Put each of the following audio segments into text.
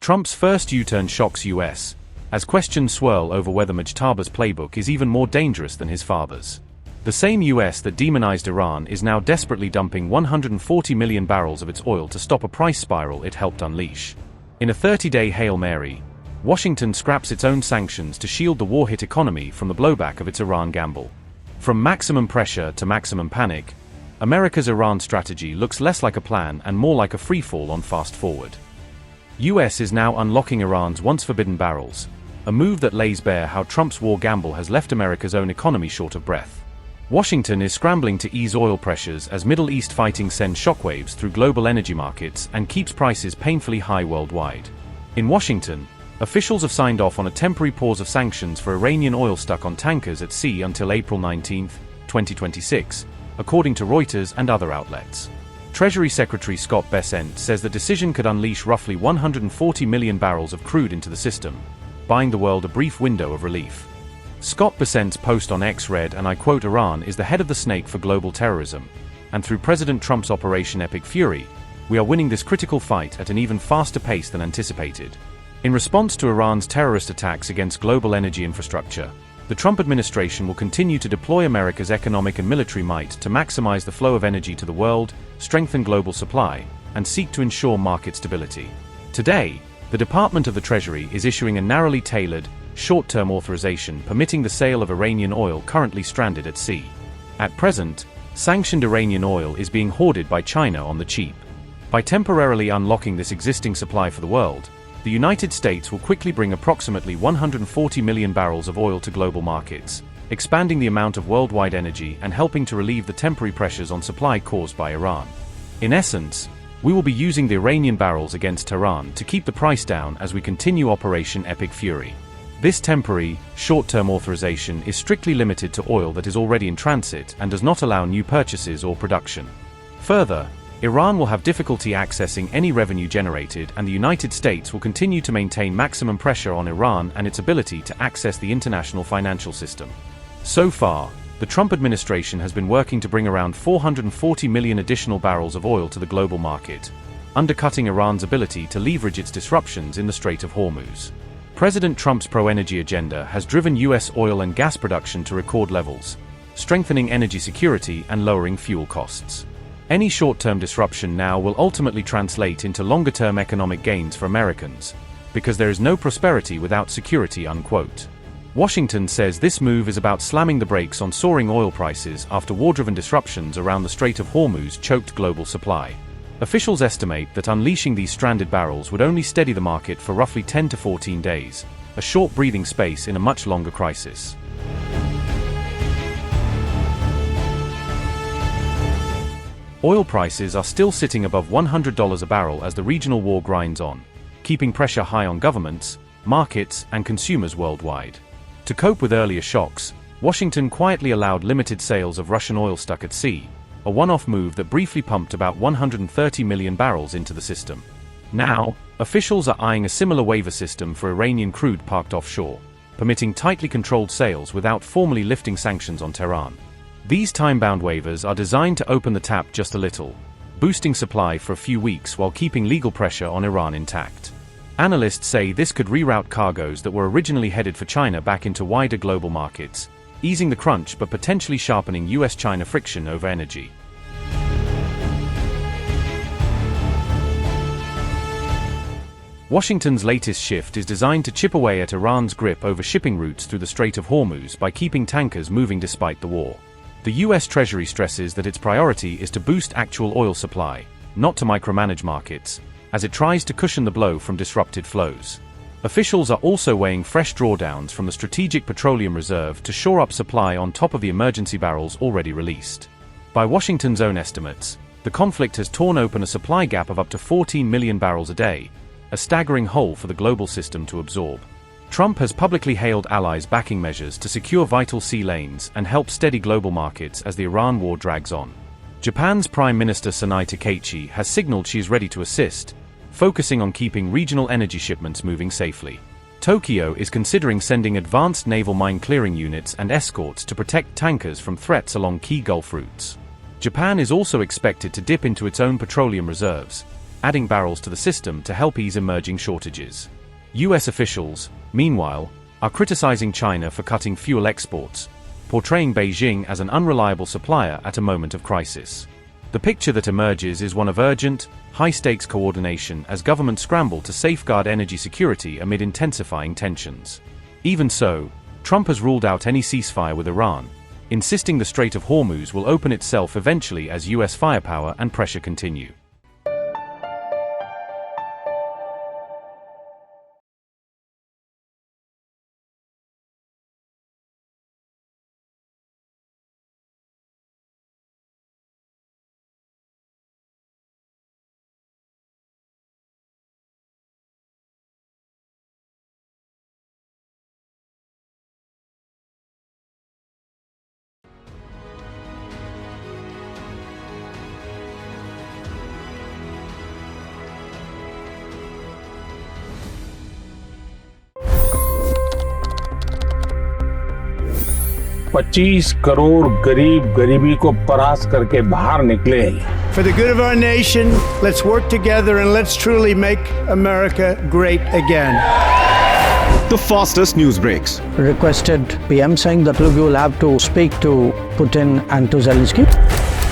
Trump's first U-turn shocks US, as questions swirl over whether Mujtaba's playbook is even more dangerous than his father's. The same US that demonized Iran is now desperately dumping 140 million barrels of its oil to stop a price spiral it helped unleash. In a 30-day Hail Mary, Washington scraps its own sanctions to shield the war-hit economy from the blowback of its Iran gamble. From maximum pressure to maximum panic, America's Iran strategy looks less like a plan and more like a freefall on fast forward. US is now unlocking Iran's once-forbidden barrels, a move that lays bare how Trump's war gamble has left America's own economy short of breath. Washington is scrambling to ease oil pressures as Middle East fighting sends shockwaves through global energy markets and keeps prices painfully high worldwide. In Washington, officials have signed off on a temporary pause of sanctions for Iranian oil stuck on tankers at sea until April 19, 2026, according to Reuters and other outlets. Treasury Secretary Scott Bessent says the decision could unleash roughly 140 million barrels of crude into the system, buying the world a brief window of relief. Scott Bessent's post on X read, and I quote, "Iran is the head of the snake for global terrorism, and through President Trump's Operation Epic Fury, we are winning this critical fight at an even faster pace than anticipated." In response to Iran's terrorist attacks against global energy infrastructure, the Trump administration will continue to deploy America's economic and military might to maximize the flow of energy to the world, strengthen global supply, and seek to ensure market stability. Today, the Department of the Treasury is issuing a narrowly tailored, short-term authorization permitting the sale of Iranian oil currently stranded at sea. At present, sanctioned Iranian oil is being hoarded by China on the cheap. By temporarily unlocking this existing supply for the world, the United States will quickly bring approximately 140 million barrels of oil to global markets, expanding the amount of worldwide energy and helping to relieve the temporary pressures on supply caused by Iran. In essence, we will be using the Iranian barrels against Tehran to keep the price down as we continue Operation Epic Fury. This temporary, short-term authorization is strictly limited to oil that is already in transit and does not allow new purchases or production. Further, Iran will have difficulty accessing any revenue generated, and the United States will continue to maintain maximum pressure on Iran and its ability to access the international financial system. So far, the Trump administration has been working to bring around 440 million additional barrels of oil to the global market, undercutting Iran's ability to leverage its disruptions in the Strait of Hormuz. President Trump's pro-energy agenda has driven U.S. oil and gas production to record levels, strengthening energy security and lowering fuel costs. Any short-term disruption now will ultimately translate into longer-term economic gains for Americans, because there is no prosperity without security, unquote. Washington says this move is about slamming the brakes on soaring oil prices after war-driven disruptions around the Strait of Hormuz choked global supply. Officials estimate that unleashing these stranded barrels would only steady the market for roughly 10 to 14 days, a short breathing space in a much longer crisis. Oil prices are still sitting above $100 a barrel as the regional war grinds on, keeping pressure high on governments, markets, and consumers worldwide. To cope with earlier shocks, Washington quietly allowed limited sales of Russian oil stuck at sea, a one-off move that briefly pumped about 130 million barrels into the system. Now, officials are eyeing a similar waiver system for Iranian crude parked offshore, permitting tightly controlled sales without formally lifting sanctions on Tehran. These time-bound waivers are designed to open the tap just a little, boosting supply for a few weeks while keeping legal pressure on Iran intact. Analysts say this could reroute cargoes that were originally headed for China back into wider global markets, easing the crunch but potentially sharpening US-China friction over energy. Washington's latest shift is designed to chip away at Iran's grip over shipping routes through the Strait of Hormuz by keeping tankers moving despite the war. The US Treasury stresses that its priority is to boost actual oil supply, not to micromanage markets, as it tries to cushion the blow from disrupted flows. Officials are also weighing fresh drawdowns from the Strategic Petroleum Reserve to shore up supply on top of the emergency barrels already released. By Washington's own estimates, the conflict has torn open a supply gap of up to 14 million barrels a day, a staggering hole for the global system to absorb. Trump has publicly hailed allies backing measures to secure vital sea lanes and help steady global markets as the Iran war drags on. Japan's Prime Minister Sanae Takaichi has signaled she is ready to assist, focusing on keeping regional energy shipments moving safely. Tokyo is considering sending advanced naval mine clearing units and escorts to protect tankers from threats along key Gulf routes. Japan is also expected to dip into its own petroleum reserves, adding barrels to the system to help ease emerging shortages. US officials, meanwhile, are criticizing China for cutting fuel exports, portraying Beijing as an unreliable supplier at a moment of crisis. The picture that emerges is one of urgent, high-stakes coordination as governments scramble to safeguard energy security amid intensifying tensions. Even so, Trump has ruled out any ceasefire with Iran, insisting the Strait of Hormuz will open itself eventually as US firepower and pressure continue. $25 crore गरीब गरीबी को परास्त करके बाहर निकले। For the good of our nation, let's work together and let's truly make America great again. The fastest news breaks. Requested PM saying that look, you will have to speak to Putin and to Zelensky.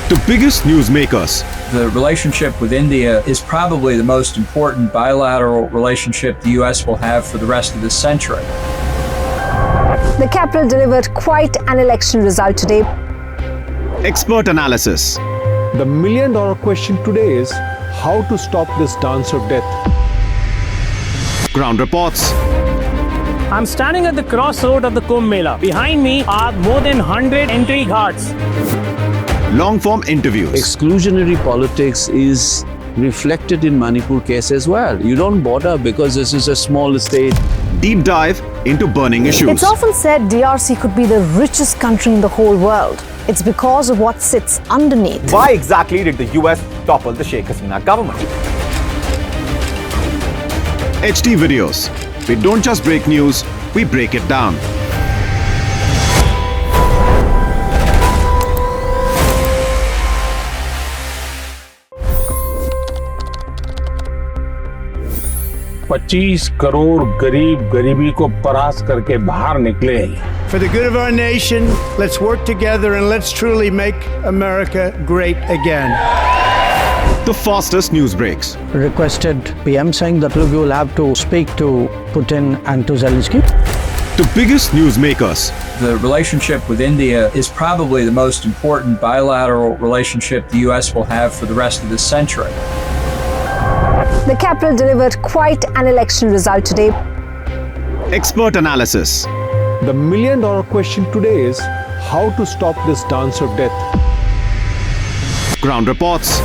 The biggest news makers. The relationship with India is probably the most important bilateral relationship the US will have for the rest of this century. The capital delivered quite an election result today. Expert analysis. The million-dollar question today is how to stop this dance of death. Ground reports. I'm standing at the crossroad of the Kumbh Mela. Behind me are more than 100 entry ghats. Long-form interviews. Exclusionary politics is reflected in Manipur case as well. You don't bother because this is a small state. Deep dive into burning issues. It's often said DRC could be the richest country in the whole world. It's because of what sits underneath. Why exactly did the US topple the Sheikh Hasina government? HD videos. We don't just break news, we break it down. $25 crore गरीब गरीबी को परास्त करके बाहर निकले। For the good of our nation, let's work together and let's truly make America great again. The fastest news breaks. Requested PM saying that look, you will have to speak to Putin and to Zelensky. The biggest news makers. The relationship with India is probably the most important bilateral relationship the US will have for the rest of this century. The capital delivered quite an election result today. Expert analysis. The million-dollar question today is how to stop this dance of death. Ground reports.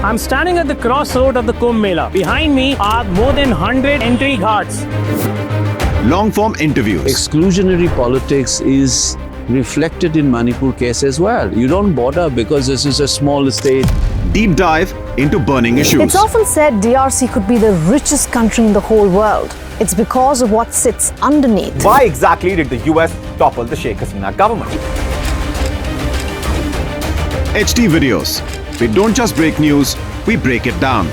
I'm standing at the crossroad of the Kumbh Mela. Behind me are more than 100 entry ghats. Long-form interviews. Exclusionary politics is reflected in Manipur case as well. You don't bother because this is a small state. Deep dive into burning issues. It's often said DRC could be the richest country in the whole world. It's because of what sits underneath. Why exactly did the US topple the Sheikh Hasina government? HD videos. We don't just break news, we break it down.